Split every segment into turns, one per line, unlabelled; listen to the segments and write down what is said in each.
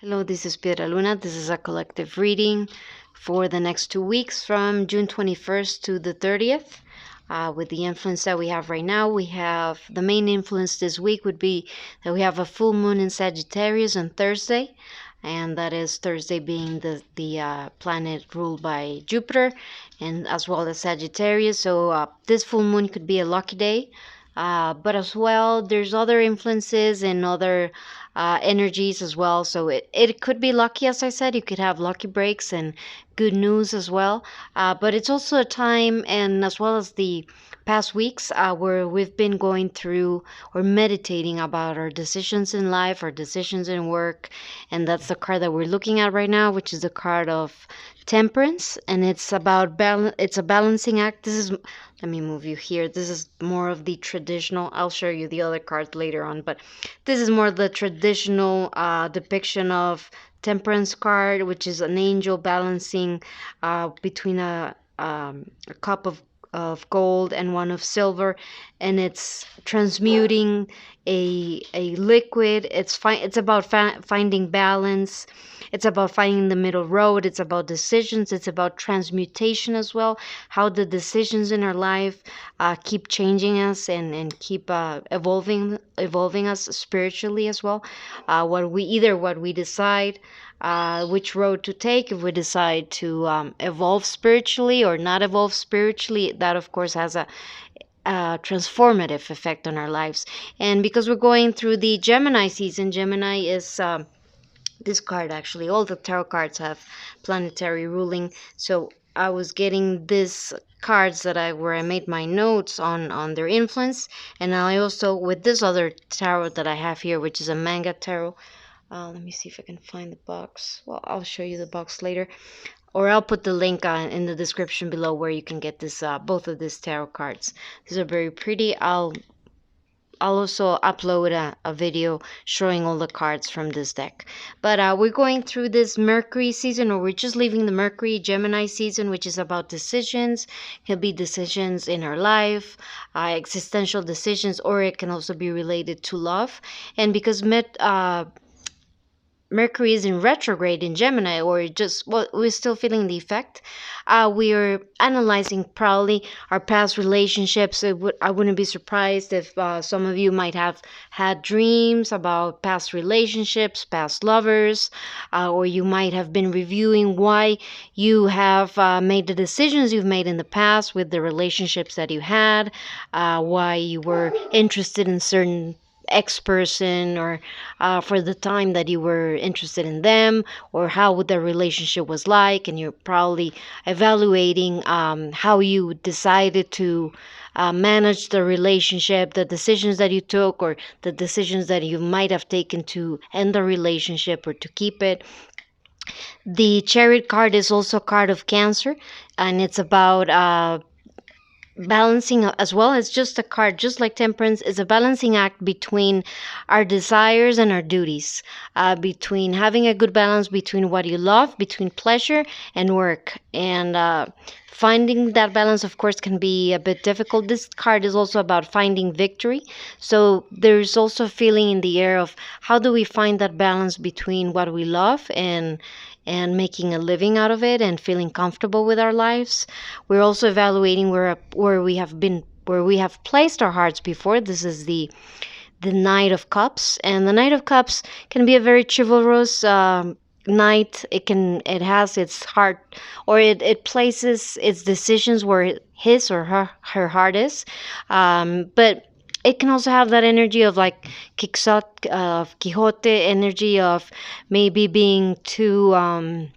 Hello, this is Piedra Luna. This is a collective reading for the next 2 weeks from June 21st to the 30th. With the influence that we have right now, we have the main influence this week would be that we have a full moon in Sagittarius on Thursday, and that is Thursday being the planet ruled by Jupiter, and as well as Sagittarius. So this full moon could be a lucky day. But as well, there's other influences and other energies as well. So it could be lucky, as I said. You could have lucky breaks and good news as well. But it's also a time, and as well as the past weeks, where we've been going through or meditating about our decisions in life, our decisions in work. And that's the card that we're looking at right now, which is the card of Temperance, and it's about balance. It's a balancing act. Let me move you here. This is more of the traditional. I'll show you the other cards later on, but this is more the traditional depiction of Temperance card, which is an angel balancing between a cup of gold and one of silver, and it's transmuting a liquid. It's about finding balance. It's about finding the middle road. It's about decisions. It's about transmutation as well. How the decisions in our life keep changing us and keep evolving us spiritually as well. What we decide, which road to take, if we decide to evolve spiritually or not evolve spiritually, that of course has a transformative effect on our lives. And because we're going through the Gemini season, Gemini is this card, actually all the tarot cards have planetary ruling. So I was getting these cards where I made my notes on their influence, and I also with this other tarot that I have here, which is a manga tarot. Let me see if I can find the box. Well, I'll show you the box later, or I'll put the link in the description below where you can get this both of these tarot cards. These are very pretty. I'll also upload a video showing all the cards from this deck. But we're going through this Mercury season, or we're just leaving the Mercury Gemini season, which is about decisions. It can be decisions in our life, existential decisions, or it can also be related to love. And because Mercury is in retrograde in Gemini, or just, well, we're still feeling the effect. We are analyzing probably our past relationships. I wouldn't be surprised if some of you might have had dreams about past relationships, past lovers, or you might have been reviewing why you have made the decisions you've made in the past with the relationships that you had, why you were interested in certain X person, or for the time that you were interested in them, or how the relationship was like, and you're probably evaluating how you decided to manage the relationship, the decisions that you took, or the decisions that you might have taken to end the relationship or to keep it. The Chariot card is also a card of Cancer, and it's about balancing as well. As just a card, just like Temperance, is a balancing act between our desires and our duties, between having a good balance between what you love, between pleasure and work. And finding that balance, of course, can be a bit difficult. This card is also about finding victory. So there's also a feeling in the air of how do we find that balance between what we love and making a living out of it and feeling comfortable with our lives. We're also evaluating where we have placed our hearts before. This is the Knight of Cups, and the Knight of Cups can be a very chivalrous knight. It has its heart, or it places its decisions where his or her heart is, but it can also have that energy of like Quixote energy of maybe being too. I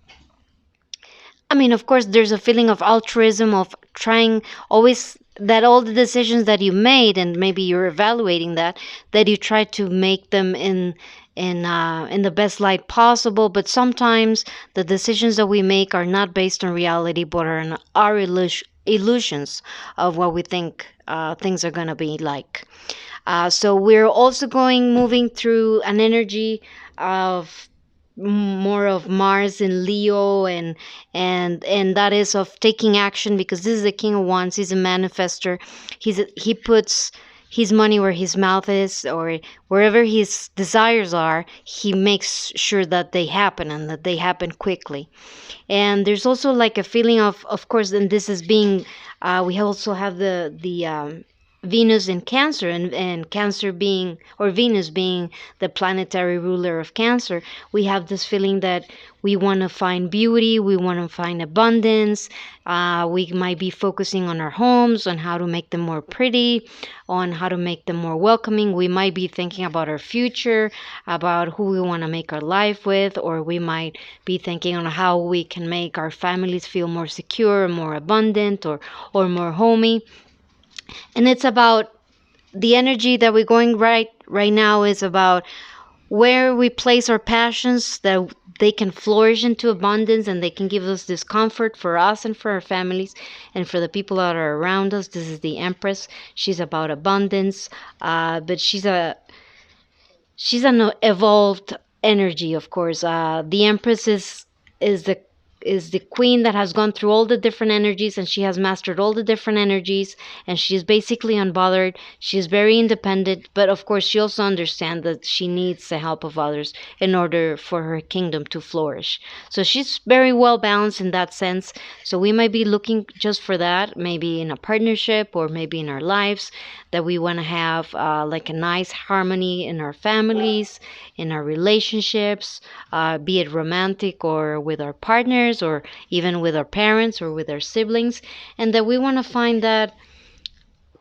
mean, of course, there's a feeling of altruism, of trying always that all the decisions that you made, and maybe you're evaluating that you try to make them in the best light possible. But sometimes the decisions that we make are not based on reality, but are on our illusions of what we think things are gonna be like. So we're also moving through an energy of more of Mars in Leo, and that is of taking action, because this is the King of Wands. He's a manifester. his money where his mouth is, or wherever his desires are, he makes sure that they happen and that they happen quickly. And there's also like a feeling of course, and this is being, we also have the Venus in Cancer, and Cancer being, or Venus being the planetary ruler of Cancer. We have this feeling that we want to find beauty, we want to find abundance. We might be focusing on our homes, on how to make them more pretty, on how to make them more welcoming. We might be thinking about our future, about who we want to make our life with, or we might be thinking on how we can make our families feel more secure, more abundant, or more homey. And it's about the energy that we're going right now is about where we place our passions, that they can flourish into abundance and they can give us this comfort for us and for our families and for the people that are around us. This is the Empress. She's about abundance, but she's an evolved energy, of course. The Empress is the queen that has gone through all the different energies, and she has mastered all the different energies, and she's basically unbothered. She's very independent, but of course she also understands that she needs the help of others in order for her kingdom to flourish. So she's very well balanced in that sense. So we might be looking just for that, maybe in a partnership or maybe in our lives, that we want to have like a nice harmony in our families, in our relationships, be it romantic or with our partners, or even with our parents or with our siblings, and that we want to find that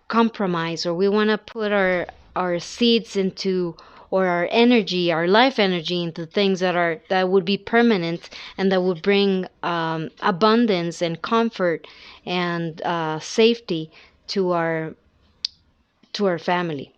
compromise, or we want to put our seeds into, or our energy, our life energy, into things that would be permanent and that would bring abundance and comfort and safety to our family.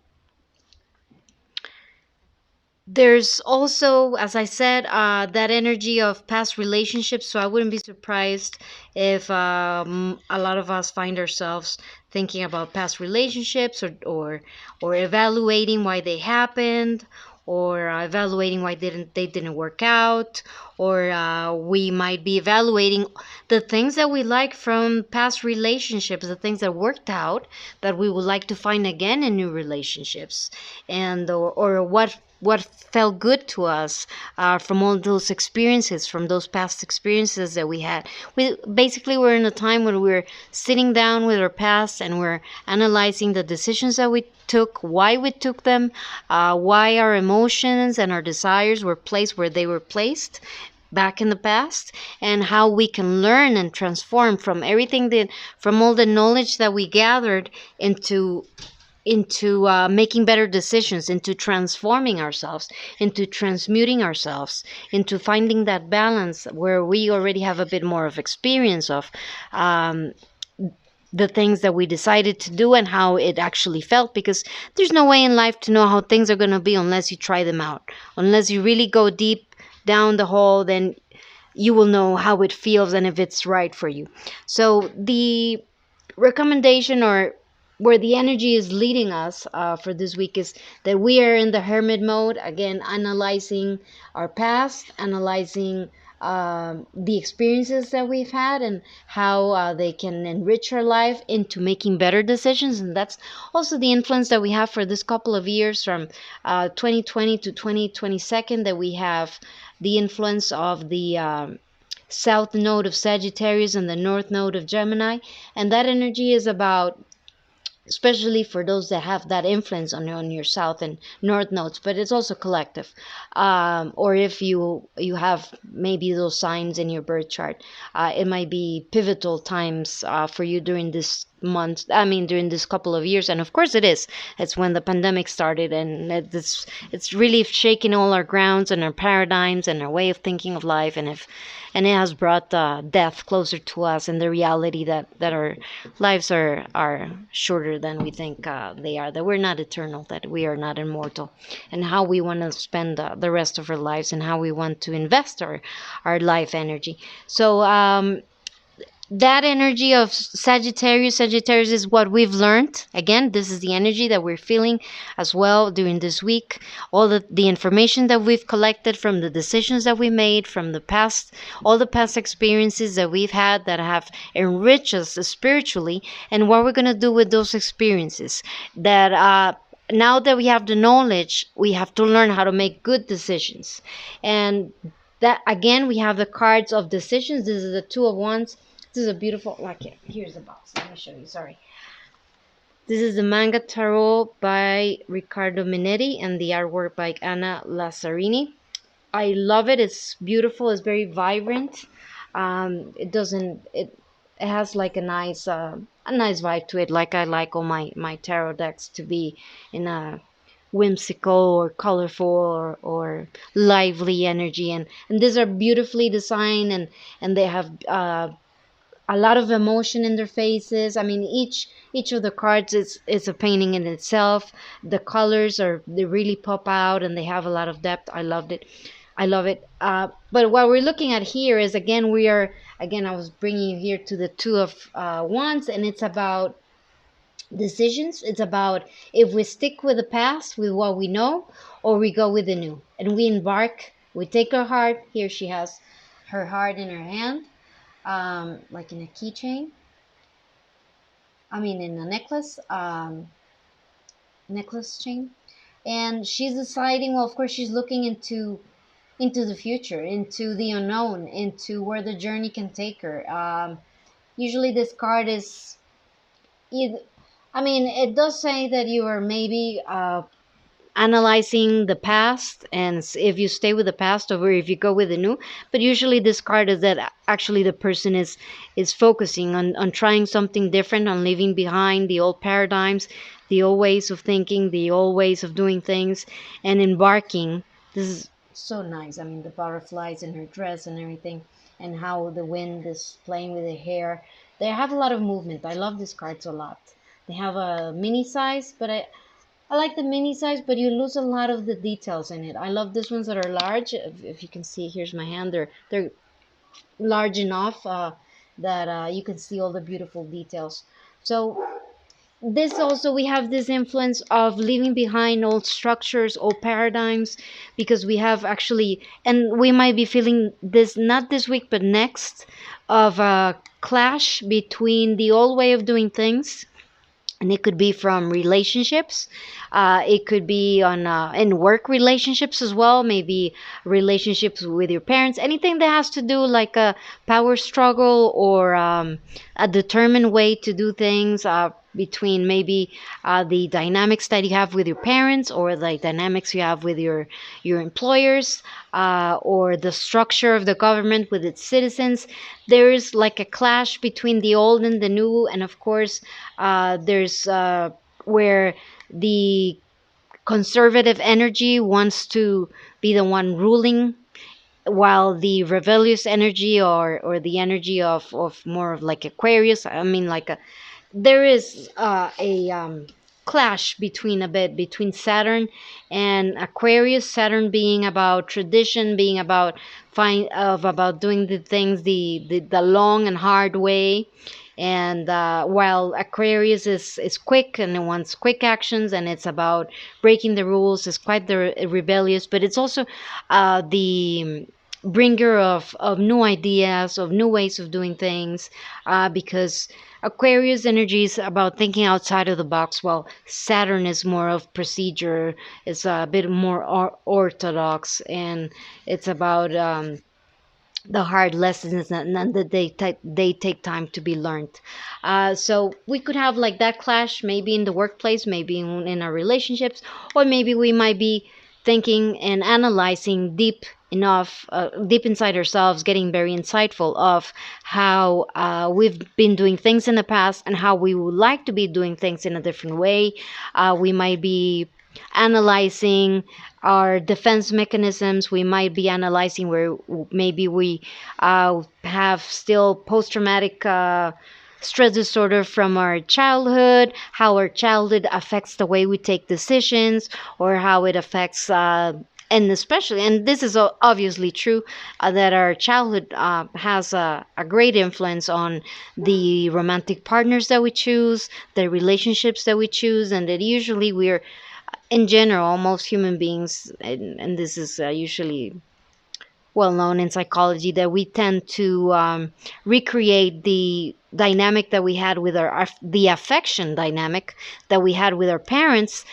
There's also, as I said, that energy of past relationships. So I wouldn't be surprised if a lot of us find ourselves thinking about past relationships, or evaluating why they happened, or evaluating why they didn't work out, or we might be evaluating the things that we like from past relationships, the things that worked out that we would like to find again in new relationships, and or what felt good to us from all those experiences, from those past experiences that we had. We basically, we're in a time when we're sitting down with our past and we're analyzing the decisions that we took, why we took them, why our emotions and our desires were placed where they were placed back in the past, and how we can learn and transform from everything from all the knowledge that we gathered into making better decisions, into transforming ourselves, into transmuting ourselves, into finding that balance where we already have a bit more of experience of the things that we decided to do and how it actually felt. Because there's no way in life to know how things are going to be unless you try them out. Unless you really go deep down the hole, then you will know how it feels and if it's right for you. So the recommendation, or where the energy is leading us for this week, is that we are in the hermit mode, again analyzing our past, analyzing the experiences that we've had, and how they can enrich our life into making better decisions. And that's also the influence that we have for this couple of years, from 2020 to 2022, that we have the influence of the south node of Sagittarius and the north node of Gemini. And that energy is about, especially for those that have that influence on your south and north nodes, but it's also collective. Or if you have maybe those signs in your birth chart, it might be pivotal times for you during this month, during this couple of years. And of course it is. It's when the pandemic started, and it's really shaking all our grounds and our paradigms and our way of thinking of life, and it has brought death closer to us, and the reality that our lives are shorter than we think they are, that we're not eternal, that we are not immortal, and how we want to spend the rest of our lives, and how we want to invest our life energy. So that energy of Sagittarius is what we've learned. Again, this is the energy that we're feeling as well during this week. All the information that we've collected from the decisions that we made from the past, all the past experiences that we've had that have enriched us spiritually, and what we're going to do with those experiences. That now that we have the knowledge, we have to learn how to make good decisions. And that again, we have the cards of decisions. This is the Two of Wands. This is a beautiful, like, here's the box. Let me show you, sorry. This is the Manga Tarot by Riccardo Minetti and the artwork by Anna Lazzarini. I love it. It's beautiful. It's very vibrant. It has like a nice vibe to it. Like I like all my tarot decks to be in a whimsical or colorful or lively energy, and these are beautifully designed, and they have a lot of emotion in their faces. I mean, each of the cards is a painting in itself. The colors they really pop out, and they have a lot of depth. I loved it. I love it. But what we're looking at here is, again, I was bringing you here to the Two of Wands, and it's about decisions. It's about if we stick with the past, with what we know, or we go with the new, and we embark. We take our heart. Here she has her heart in her hand, like in a keychain. I mean, in a necklace chain. And she's deciding. Well, of course, she's looking into the future, into the unknown, into where the journey can take her. Usually, this card is either. I mean, it does say that you are maybe analyzing the past, and if you stay with the past or if you go with the new. But usually this card is that actually the person is focusing on trying something different, on leaving behind the old paradigms, the old ways of thinking, the old ways of doing things, and embarking. This is so nice. I mean, the butterflies in her dress and everything, and how the wind is playing with her hair. They have a lot of movement. I love these cards a lot. They have a mini size, but I like the mini size, but you lose a lot of the details in it. I love these ones that are large. If you can see, here's my hand. They're large enough that you can see all the beautiful details. So this also, we have this influence of leaving behind old structures, old paradigms, because we have actually, and we might be feeling this not this week but next, of a clash between the old way of doing things, and it could be from relationships, it could be on in work relationships as well, maybe relationships with your parents, anything that has to do like a power struggle or a determined way to do things, between maybe the dynamics that you have with your parents, or the dynamics you have with your employers, or the structure of the government with its citizens. There is like a clash between the old and the new, and of course there's where the conservative energy wants to be the one ruling, while the rebellious energy, or the energy of more of like Aquarius, I mean, like there is a clash between, a bit between Saturn and Aquarius. Saturn being about tradition, being about about doing the things the long and hard way, and while Aquarius is quick and it wants quick actions, and it's about breaking the rules. It's quite the rebellious, but it's also the bringer of new ideas, of new ways of doing things, because Aquarius energy is about thinking outside of the box, while Saturn is more of procedure. It's a bit more orthodox, and it's about the hard lessons that they take time to be learned. So we could have like that clash, maybe in the workplace, maybe in our relationships, or maybe we might be thinking and analyzing deep inside ourselves, getting very insightful of how we've been doing things in the past, and how we would like to be doing things in a different way. We might be analyzing our defense mechanisms. We might be analyzing where maybe we have still post-traumatic stress disorder from our childhood, how our childhood affects the way we take decisions, or how it affects and especially, and this is obviously true, that our childhood has a great influence on the romantic partners that we choose, the relationships that we choose, and that usually we're, in general, most human beings, and this is usually well known in psychology, that we tend to recreate the dynamic that we had with the affection dynamic that we had with our parents.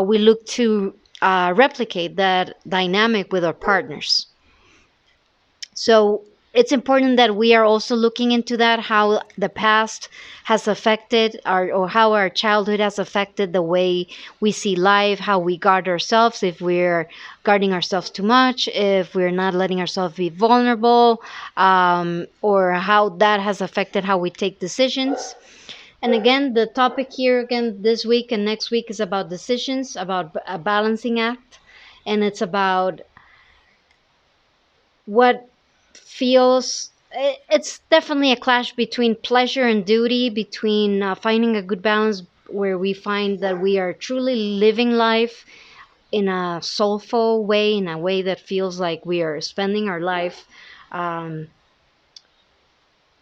We look to replicate that dynamic with our partners. So it's important that we are also looking into that, how the past has affected our, or how our childhood has affected the way we see life, how we guard ourselves, if we're guarding ourselves too much, if we're not letting ourselves be vulnerable, or how that has affected how we take decisions. And again, the topic here again this week and next week is about decisions, about a balancing act, and it's about what feels, it's definitely a clash between pleasure and duty, between finding a good balance where we find that we are truly living life in a soulful way, in a way that feels like we are spending our life, um,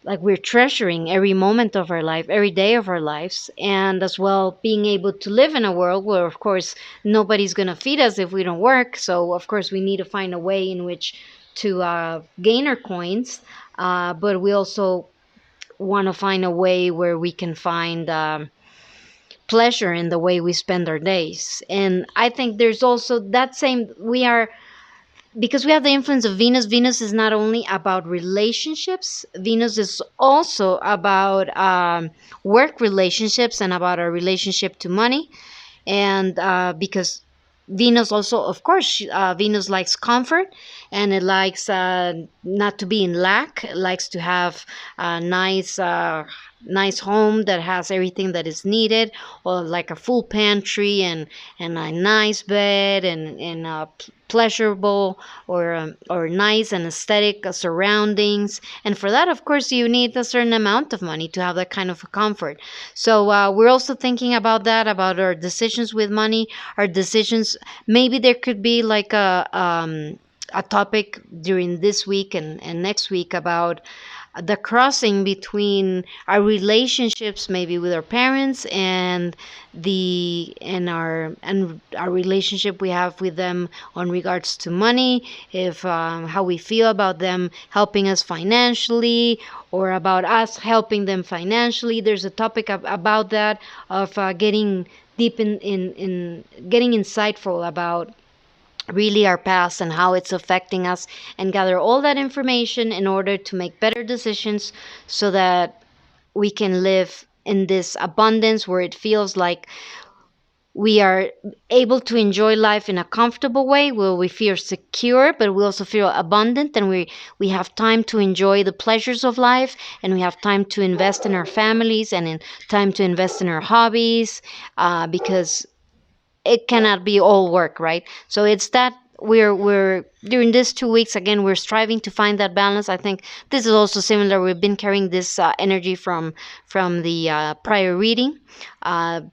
like we're treasuring every moment of our life, every day of our lives, and as well being able to live in a world where, of course, nobody's going to feed us if we don't work. So, of course, we need to find a way in which to gain our coins, but we also want to find a way where we can find pleasure in the way we spend our days. And I think there's also that same, we are, because we have the influence of Venus. Venus is not only about relationships, Venus is also about work relationships and about our relationship to money. And because Venus also, of course, Venus likes comfort, and it likes not to be in lack. It likes to have a nice home that has everything that is needed, or like a full pantry and a nice bed and pleasurable or nice and aesthetic surroundings. And for that, of course, you need a certain amount of money to have that kind of comfort. So we're also thinking about that, about our decisions with money, our decisions. Maybe there could be like a topic during this week and next week about the crossing between our relationships, maybe with our parents, and our relationship we have with them on regards to money, if how we feel about them helping us financially, or about us helping them financially. There's a topic about that, of getting deep in getting insightful about really our past and how it's affecting us, and gather all that information in order to make better decisions, so that we can live in this abundance where it feels like we are able to enjoy life in a comfortable way, where we feel secure, but we also feel abundant, and we have time to enjoy the pleasures of life, and we have time to invest in our families, and in time to invest in our hobbies, because it cannot be all work, right? So it's that we're during these 2 weeks, again, we're striving to find that balance. I think this is also similar. We've been carrying this energy from the prior reading, and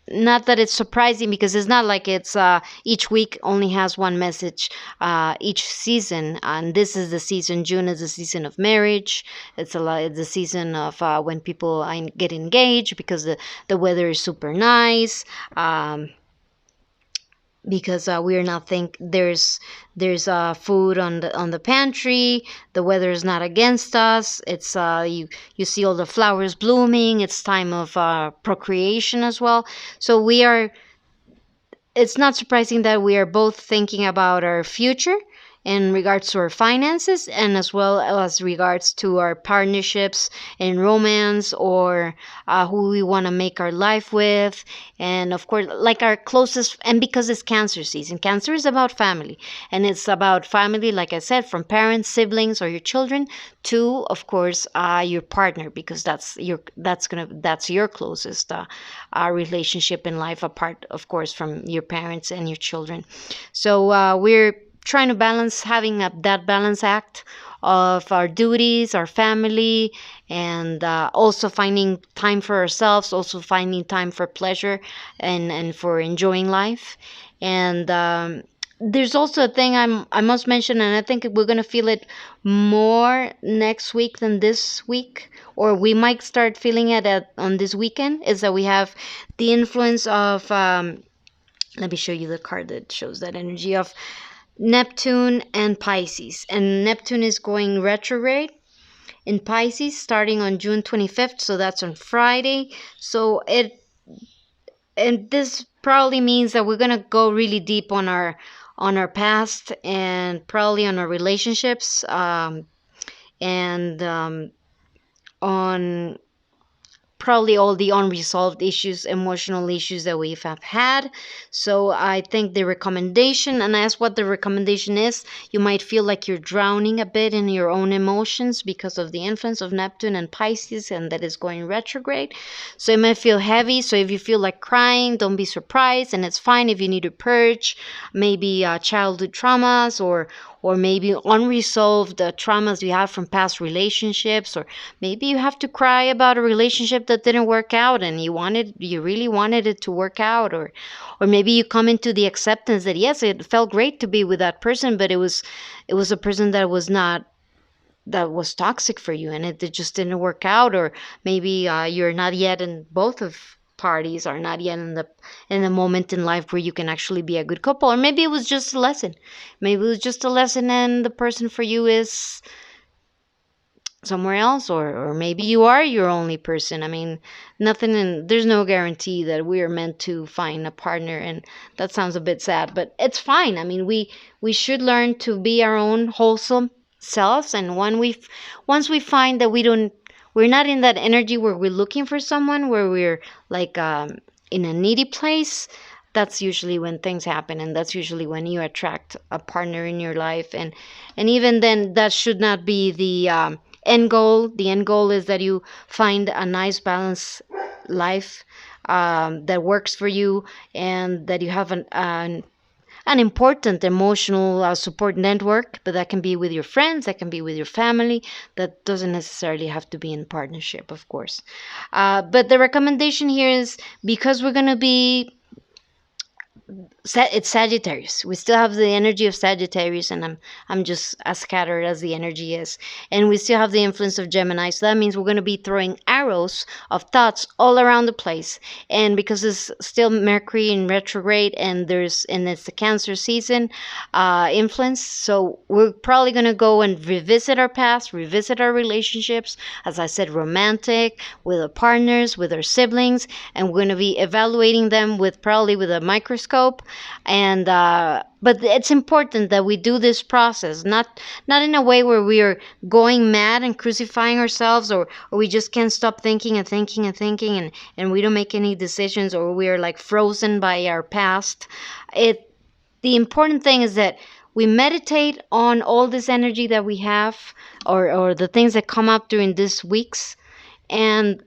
not that it's surprising, because it's not like it's each week only has one message each season. And this is the season, June is the season of marriage. It's the season of when people get engaged, because the weather is super nice, because we are not think there's food on the pantry. The weather is not against us. It's you see all the flowers blooming. It's time of procreation as well. So it's not surprising that we are both thinking about our future in regards to our finances, and as well as regards to our partnerships in romance, or who we want to make our life with. And of course, like our closest, and because it's Cancer season, Cancer is about family, and it's about family, like I said, from parents, siblings, or your children, to, of course, your partner, because that's your closest relationship in life, apart, of course, from your parents and your children. So we're trying to balance, having that balance act of our duties, our family, and also finding time for ourselves, also finding time for pleasure and for enjoying life. And there's also a thing I must mention, and I think we're gonna feel it more next week than this week, or we might start feeling it on this weekend. Is that we have the influence of let me show you the card that shows that energy of Neptune and Pisces. And Neptune is going retrograde in Pisces starting on June 25th, so that's on Friday. So and this probably means that we're gonna go really deep on our past and probably on our relationships, and on probably all the unresolved issues, emotional issues that we have had. So I think the recommendation, and as what the recommendation is, you might feel like you're drowning a bit in your own emotions because of the influence of Neptune and Pisces, and that is going retrograde. So it might feel heavy. So if you feel like crying, don't be surprised, and it's fine if you need to purge maybe childhood traumas, or maybe unresolved traumas you have from past relationships, or maybe you have to cry about a relationship that didn't work out and you really wanted it to work out, or maybe you come into the acceptance that yes, it felt great to be with that person, but it was a person that was toxic for you, and it just didn't work out. Or maybe you're not yet in both of parties are not yet in the moment in life where you can actually be a good couple. Or maybe it was just a lesson. Maybe it was just a lesson and the person for you is somewhere else, or maybe you are your only person. I mean, there's no guarantee that we are meant to find a partner, and that sounds a bit sad, but it's fine. I mean, we should learn to be our own wholesome selves, and once we find that we're not in that energy where we're looking for someone, where we're like in a needy place, that's usually when things happen, and that's usually when you attract a partner in your life. And even then, that should not be the end goal. The end goal is that you find a nice balanced life that works for you, and that you have an important emotional support network. But that can be with your friends, that can be with your family, that doesn't necessarily have to be in partnership, of course. But the recommendation here is, because we're going to be it's Sagittarius. We still have the energy of Sagittarius, and I'm just as scattered as the energy is. And we still have the influence of Gemini. So that means we're going to be throwing arrows of thoughts all around the place. And because it's still Mercury in retrograde, and it's the Cancer season influence, so we're probably going to go and revisit our past, revisit our relationships, as I said, romantic, with our partners, with our siblings, and we're going to be evaluating them probably with a microscope. And but it's important that we do this process, not in a way where we are going mad and crucifying ourselves, or we just can't stop thinking and thinking and thinking, and we don't make any decisions, or we are like frozen by our past. The important thing is that we meditate on all this energy that we have, or the things that come up during these weeks, and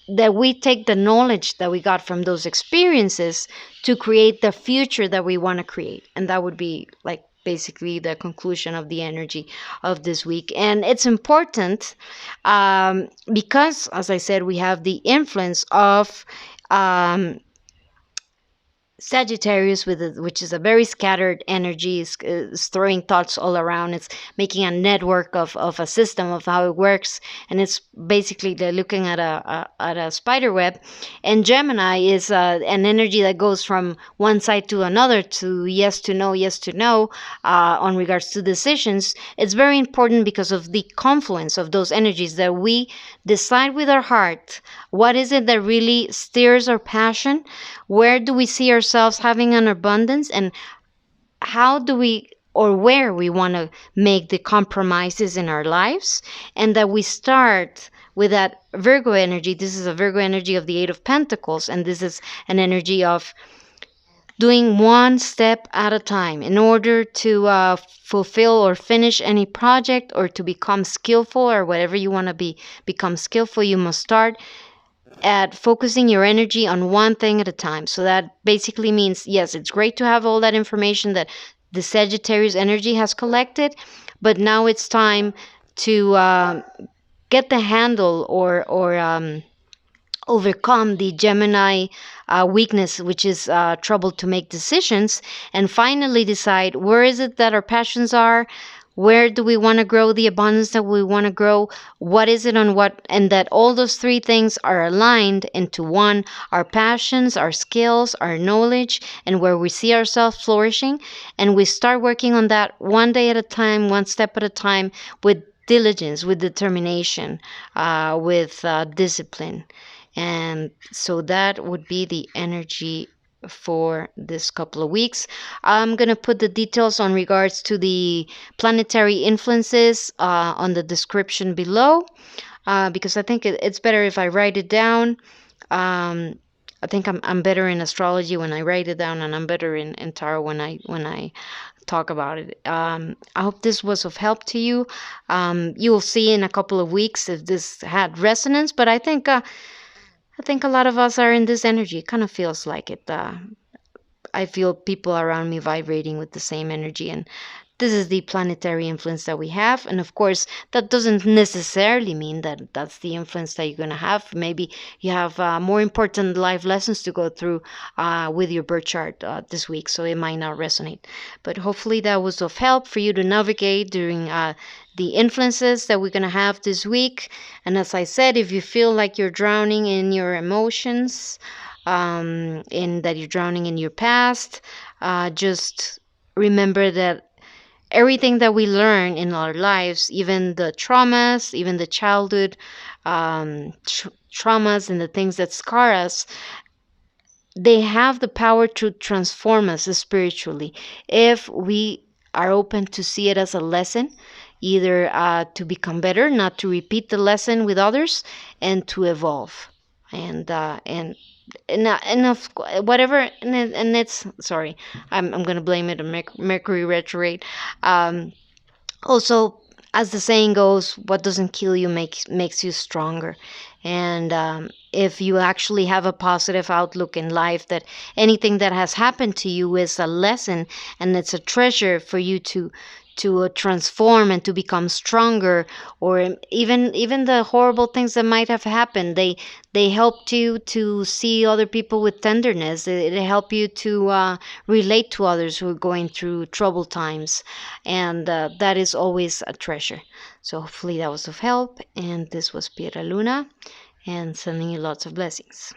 that we take the knowledge that we got from those experiences to create the future that we want to create. And that would be like basically the conclusion of the energy of this week. And it's important because, as I said, we have the influence of Sagittarius, which is a very scattered energy, is throwing thoughts all around. It's making a network of a system of how it works, and it's basically looking at a spider web. And Gemini is an energy that goes from one side to another, to yes to no, yes to no, on regards to decisions. It's very important because of the confluence of those energies, that we decide with our heart what is it that really steers our passion, where do we see ourselves having an abundance, and how do we, or where we want to make the compromises in our lives. And that we start with that Virgo energy. This is a Virgo energy of the Eight of Pentacles, and this is an energy of doing one step at a time in order to fulfill or finish any project, or to become skillful, or whatever you want to become skillful. You must start at focusing your energy on one thing at a time. So that basically means, yes, it's great to have all that information that the Sagittarius energy has collected, but now it's time to get the handle, or overcome the Gemini weakness, which is trouble to make decisions, and finally decide where is it that our passions are, where do we want to grow the abundance that we want to grow, what is it on what, and that all those three things are aligned into one: our passions, our skills, our knowledge, and where we see ourselves flourishing. And we start working on that one day at a time, one step at a time, with diligence, with determination, with discipline. And so that would be the energy for this couple of weeks. I'm going to put the details on regards to the planetary influences on the description below, because I think it's better if I write it down. I think I'm better in astrology when I write it down, and I'm better in tarot when I talk about it. I hope this was of help to you. You will see in a couple of weeks if this had resonance, but I think a lot of us are in this energy. It kind of feels like it. I feel people around me vibrating with the same energy, and this is the planetary influence that we have. And of course, that doesn't necessarily mean that that's the influence that you're going to have. Maybe you have more important life lessons to go through with your birth chart this week, so it might not resonate. But hopefully, that was of help for you to navigate during the influences that we're going to have this week. And as I said, if you feel like you're drowning in your emotions, in that you're drowning in your past, just remember that everything that we learn in our lives, even the traumas, even the childhood traumas and the things that scar us, they have the power to transform us spiritually if we are open to see it as a lesson, either to become better, not to repeat the lesson with others, and to evolve. And of whatever, and it's sorry, I'm gonna blame it on Mercury retrograde. Also, as the saying goes, what doesn't kill you makes you stronger. And if you actually have a positive outlook in life, that anything that has happened to you is a lesson, and it's a treasure for you to transform and to become stronger. Or even the horrible things that might have happened, they helped you to see other people with tenderness. It helped you to relate to others who are going through troubled times, and that is always a treasure. So hopefully that was of help, and this was Piera Luna, and sending you lots of blessings.